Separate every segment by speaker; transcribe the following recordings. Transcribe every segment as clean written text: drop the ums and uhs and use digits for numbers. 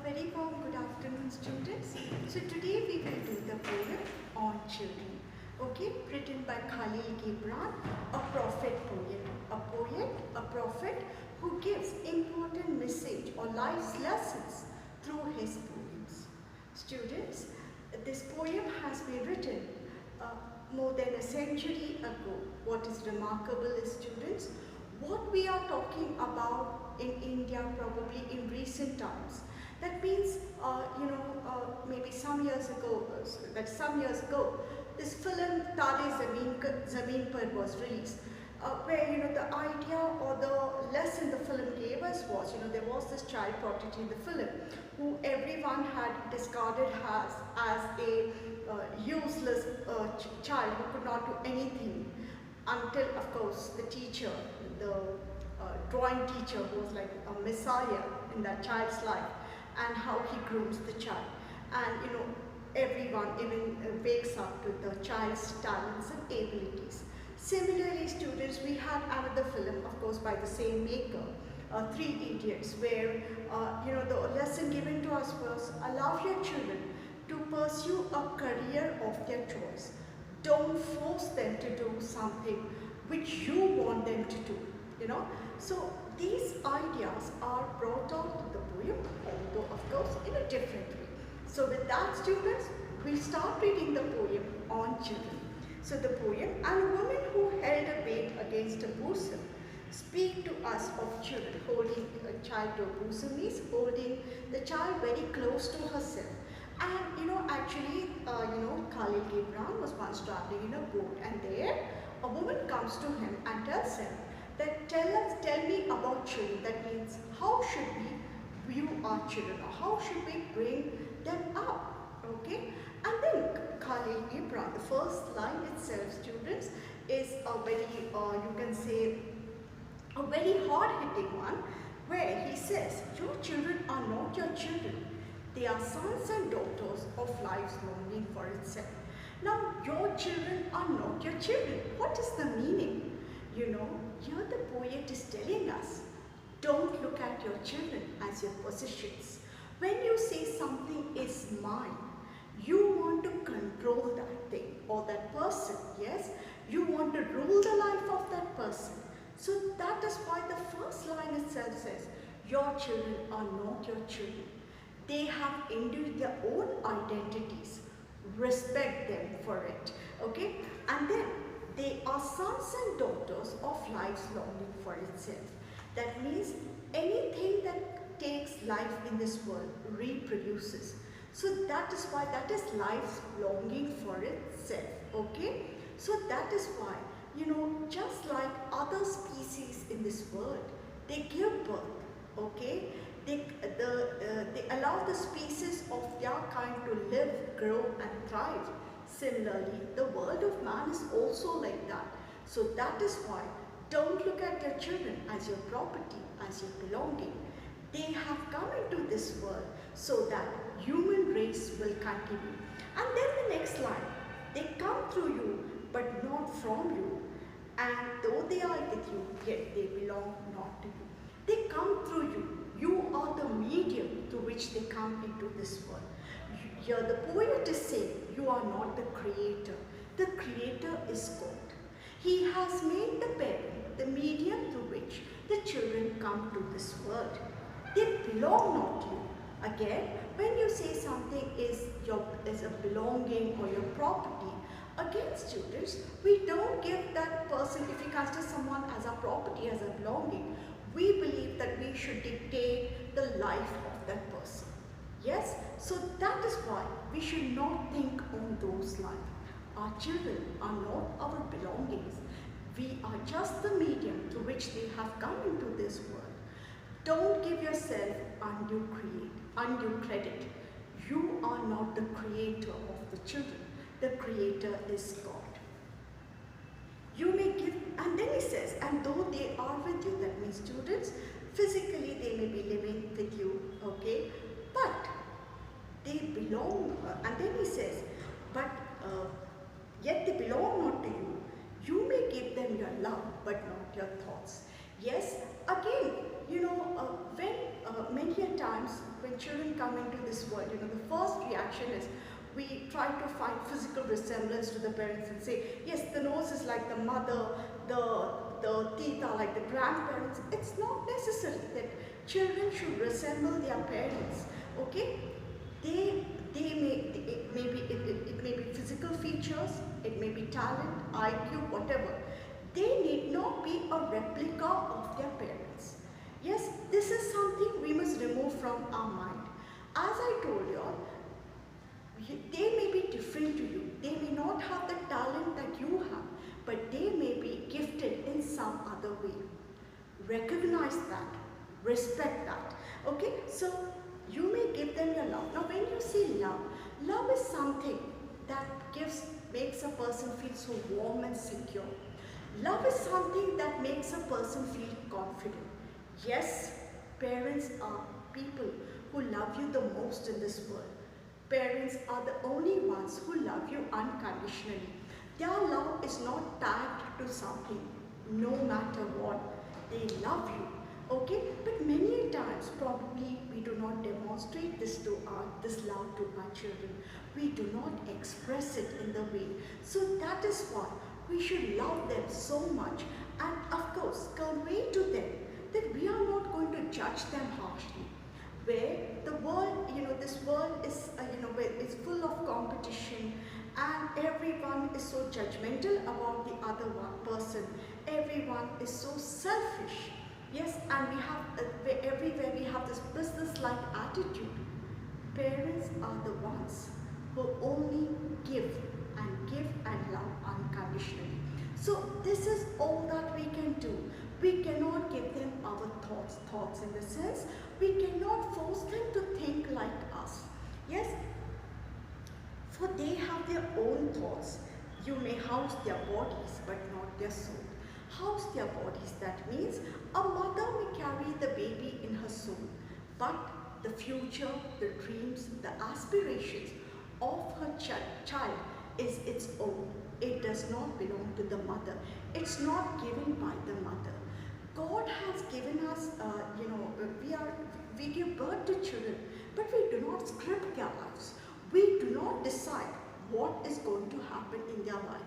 Speaker 1: very warm good afternoon, students. So today we will do the poem on children. Okay, written by Khalil Gibran, a prophet poet. A poet, a prophet who gives important message or life's lessons through his poems. Students, this poem has been written more than a century ago. What is remarkable is, students, what we are talking about in India probably in recent times. That means, maybe some years ago, this film Tare Zameen Par was released, where the idea or the lesson the film gave us was, there was this child prodigy in the film who everyone had discarded as a useless child who could not do anything until, of course, the teacher, the drawing teacher, who was like a messiah in that child's life, and how he grooms the child. And everyone even wakes up to the child's talents and abilities. Similarly, students, we had another film, of course, by the same maker, Three Idiots, where the lesson given to us was, allow your children to pursue a career of their choice. Don't force them to do something which you want them to do, So these ideas are brought out to the poem, although of course in a different way. So with that, students, we start reading the poem on children. So the poem, and a woman who held a babe against a bosom, speak to us of children. Holding a child to a bosom means holding the child very close to herself. And actually, Khalil Gibran was once traveling in a boat, and there a woman comes to him and tells him that tell me about children. That means, how should we view our children, or how should we bring them up? Okay, and then Khalil Gibran, the first line itself, students, is a very you can say a very hard-hitting one, where he says, your children are not your children. They are sons and daughters of life's longing for itself. Now, your children are not your children. What is the meaning? Here the poet is telling us, don't look at your children as your possessions. When you say something is mine, you want to control that thing or that person, yes? You want to rule the life of that person. So that is why the first line itself says, your children are not your children. They have indeed their own identities. Respect them for it. Okay? And then they are sons and daughters of life's longing for itself. That means anything that takes life in this world reproduces. So that is why that is life's longing for itself. Okay? So that is why, just like other species in this world, they give birth. Okay? They allow the species of their kind to live, grow and thrive. Similarly, the world of man is also like that. So that is why, don't look at your children as your property, as your belonging. They have come into this world so that human race will continue. And then the next line, they come through you but not from you. And though they are with you, yet they belong not to you. They come through you. You are the medium through which they come into this world. Here the poet is saying, you are not the creator. The creator is God. He has made the parent the medium through which the children come to this world. They belong not to you. Again, when you say something is a belonging or your property, again, students, we don't give that person, if we consider someone as a property, as a belonging, we believe that we should dictate the life of that person. Yes? So that is why we should not think on those lines. Our children are not our belongings. We are just the medium through which they have come into this world. Don't give yourself undue credit. You are not the creator of the children. The creator is God. You may give, and then he says, and though they are with you, that means, students, physically they may be living with you, okay, but they belong, and then he says, but yet they belong not to you. You may give them your love, but not your thoughts. Yes, again, when many a times when children come into this world, the first reaction is we try to find physical resemblance to the parents and say, yes, the nose is like the mother, the teeth are like the grandparents. It's not necessary that children should resemble their parents. Okay, it may be physical features, it may be talent, IQ, whatever. They need not be a replica of their parents. Yes, this is something we must remove from our mind. As I told you all, they may be different to you. They may not have the talent that you have, but they may be gifted in some other way. Recognize that, respect that. Okay, so you may give them your love. Now when you say love, love is something that makes a person feel so warm and secure. Love is something that makes a person feel confident. Yes, parents are people who love you the most in this world. Parents are the only ones who love you unconditionally. Their love is not tied to something, no matter what. They love you. Okay, but many times probably we do not demonstrate this love to our children. We do not express it in the way. So that is why we should love them so much, and of course convey to them that we are not going to judge them harshly. Where the world, this world is, where it's full of competition, and everyone is so judgmental about the other person. Everyone is so selfish. Yes, and we have, everywhere we have this business-like attitude. Parents are the ones who only give and love unconditionally. So this is all that we can do. We cannot give them our thoughts in the sense, we cannot force them to think like us. Yes, for they have their own thoughts. You may house their bodies but not their soul. House their bodies, that means a mother may carry the baby in her soul, but the future, the dreams, the aspirations of her child is its own. It does not belong to the mother. It's not given by the mother. God has given us, we give birth to children, but we do not script their lives. We do not decide what is going to happen in their life.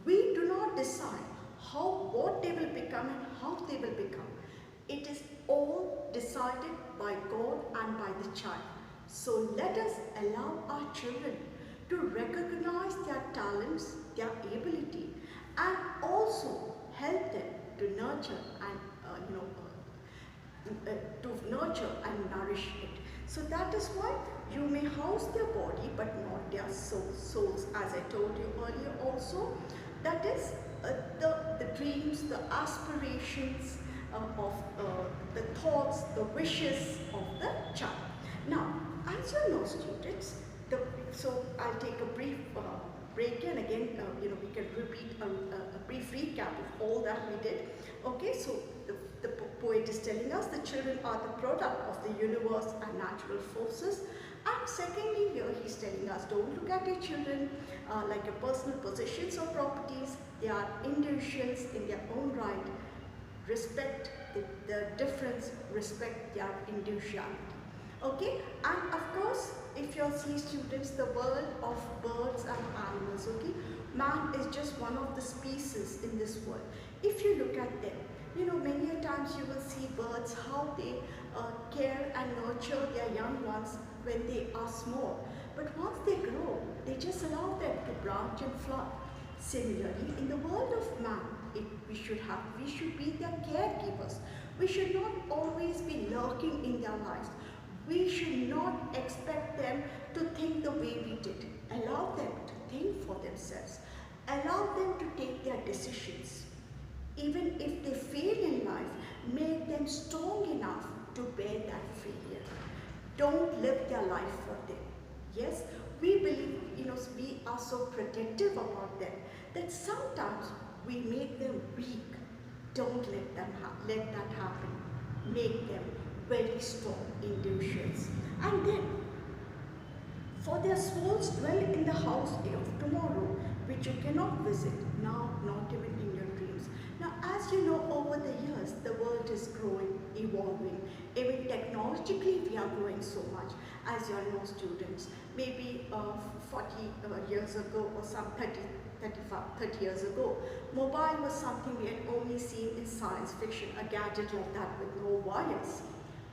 Speaker 1: We do not decide what they will become and how they will become. It is all decided by God and by the child. So let us allow our children to recognize their talents, their ability, and also help them to nurture and nourish it. So that is why you may house their body but not their souls, as I told you earlier also. That is the dreams, the aspirations of the thoughts, the wishes of the child. Now, as you know, students, so I'll take a brief break, and again, we can repeat a brief recap of all that we did. Okay, so the poet is telling us the children are the product of the universe and natural forces. And secondly, here he's telling us, don't look at your children like your personal possessions or properties. They are individuals in their own right. Respect the difference, respect their individuality. Okay, and of course, if you see, students, the world of birds and animals, okay, man is just one of the species in this world. If you look at them, many a times you will see birds, how they care and nurture their young ones when they are small. But once they grow, they just allow them to branch and fly. Similarly, in the world of man, we should be their caregivers. We should not always be lurking in their lives. We should not expect them to think the way we did. Allow them to think for themselves. Allow them to take their decisions. Even if they fail in life, make them strong enough to bear that failure. Don't live their life for them. Yes, we believe, we are so protective about them that sometimes we make them weak. Don't let that happen. Make them very strong individuals. And then, for their souls dwell in the house of tomorrow, which you cannot visit now, not even in your dreams. Now, as you know, over the years, the world is growing, evolving. Even technologically, we are growing so much. As you all know, students, maybe 40 years ago or some 30 years ago, mobile was something we had only seen in science fiction, a gadget like that with no wires.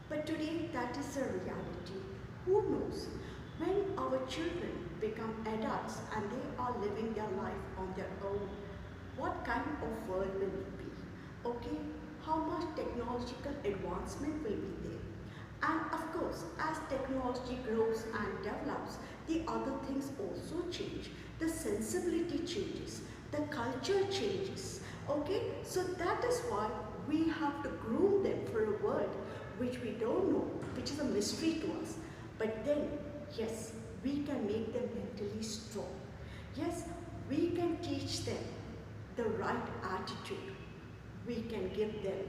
Speaker 1: But today, that is a reality. Who knows? When our children become adults and they are living their life on their own, what kind of world will it be? Okay, how much technological advancement will be there? And of course, as technology grows and develops, the other things also change. The sensibility changes, the culture changes. Okay, so that is why we have to groom them for a world which we don't know, which is a mystery to us. But then, yes, we can make them mentally strong. Yes, we can teach them the right attitude. We can give them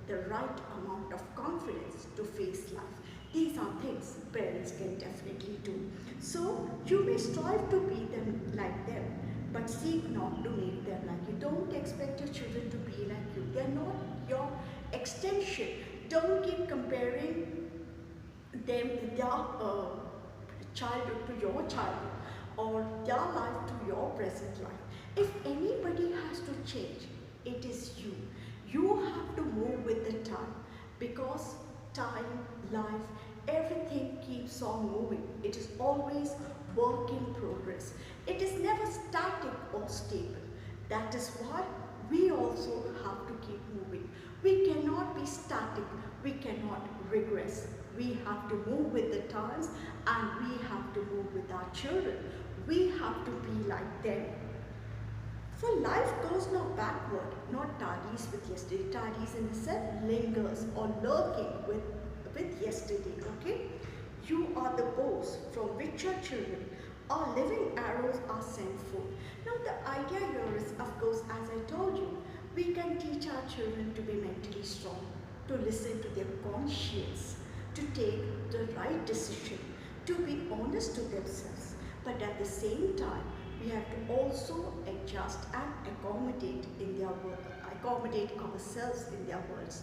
Speaker 1: the right amount of confidence to face life. These are things parents can definitely do. So you may strive to be them like them, but seek not to make them like you. Don't expect your children to be like you. They are not your extension. Don't keep comparing them, their childhood to your childhood or their life to your present life. If anybody has to change, it is you. You have to move with the time because time, life, everything keeps on moving. It is always work in progress. It is never static or stable. That is why we also have to keep moving. We cannot be static. We cannot regress. We have to move with the times and we have to move with our children. We have to be like them. For life goes not backward, not tardies with yesterday. Tardies in the sense lingers or lurking with yesterday, okay? You are the bows from which your children or living arrows are sent forth. Now the idea here is, of course, as I told you, we can teach our children to be mentally strong, to listen to their conscience, to take the right decision, to be honest to themselves. But at the same time, we have to also adjust and accommodate in their world, accommodate ourselves in their worlds.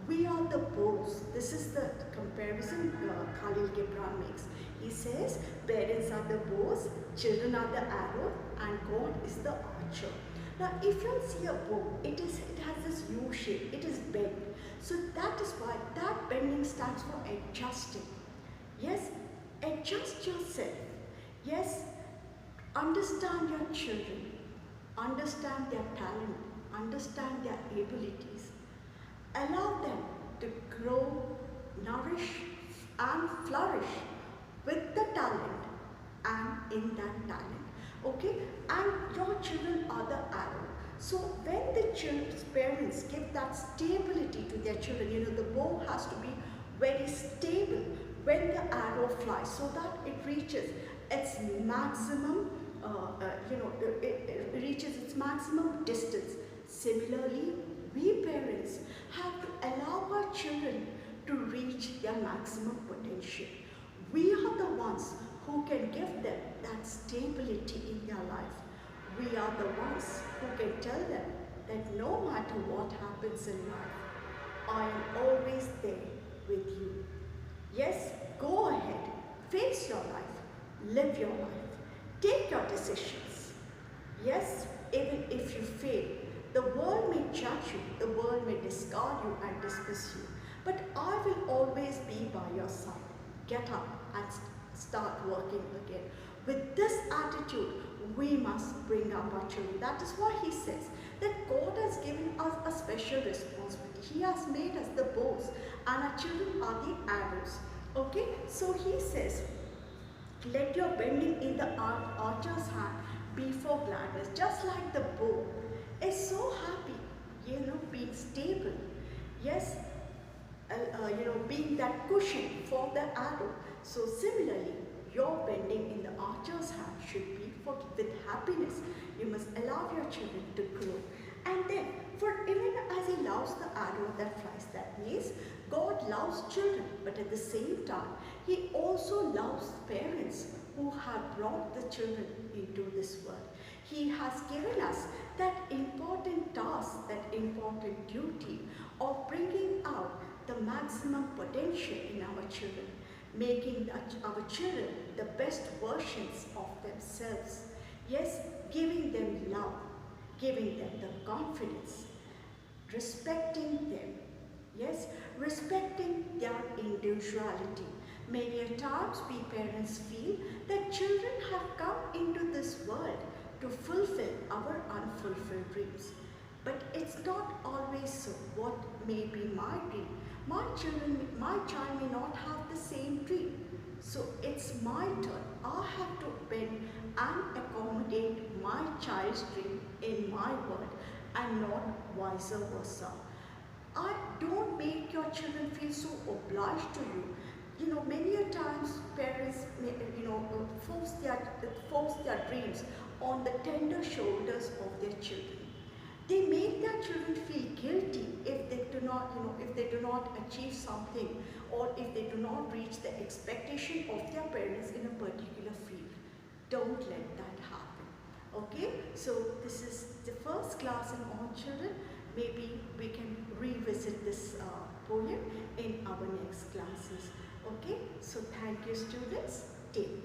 Speaker 1: We are the bows. This is the comparison Khalil Gibran makes. He says, parents are the bows, children are the arrow, and God is the archer. Now, if you see a bow, it has this U shape. It is bent. So that is why that bending stands for adjusting. Yes, adjust yourself. Yes. Understand your children, understand their talent, understand their abilities. Allow them to grow, nourish and flourish with the talent and in that talent. Okay? And your children are the arrow. So when the children's parents give that stability to their children, you know, the bow has to be very stable when the arrow flies so that it reaches its maximum it reaches its maximum distance. Similarly, we parents have to allow our children to reach their maximum potential. We are the ones who can give them that stability in their life. We are the ones who can tell them that no matter what happens in life, I am always there with you. Yes, go ahead, face your life, live your life. Take your decisions. Yes, even if you fail, the world may judge you, the world may discard you and dismiss you, but I will always be by your side. Get up and start working again. With this attitude, we must bring up our children. That is why he says that God has given us a special responsibility. He has made us the bows and our children are the arrows. Okay, so he says, let your bending in the archer's hand be for gladness. Just like the bow is so happy, you know, being stable. Yes, being that cushion for the arrow. So similarly, your bending in the archer's hand should be with happiness. You must allow your children to grow. And then, for even as he loves the arrow that flies that ways, God loves children, but at the same time, he also loves parents who have brought the children into this world. He has given us that important task, that important duty of bringing out the maximum potential in our children, making our children the best versions of themselves. Yes, giving them love, giving them the confidence, respecting them. Yes, respecting their individuality. Many a times we parents feel that children have come into this world to fulfill our unfulfilled dreams. But it's not always so. What may be my dream, my child may not have the same dream. So it's my turn. I have to bend and accommodate my child's dream in my world and not vice versa. I don't make your children feel so obliged to you. You know, many a times parents may, force their dreams on the tender shoulders of their children. They make their children feel guilty if they do not, if they do not achieve something, or if they do not reach the expectation of their parents in a particular field. Don't let that happen. Okay, so this is the first class in On Children. Maybe we can revisit this poem in our next classes. Okay, so thank you students. Take care.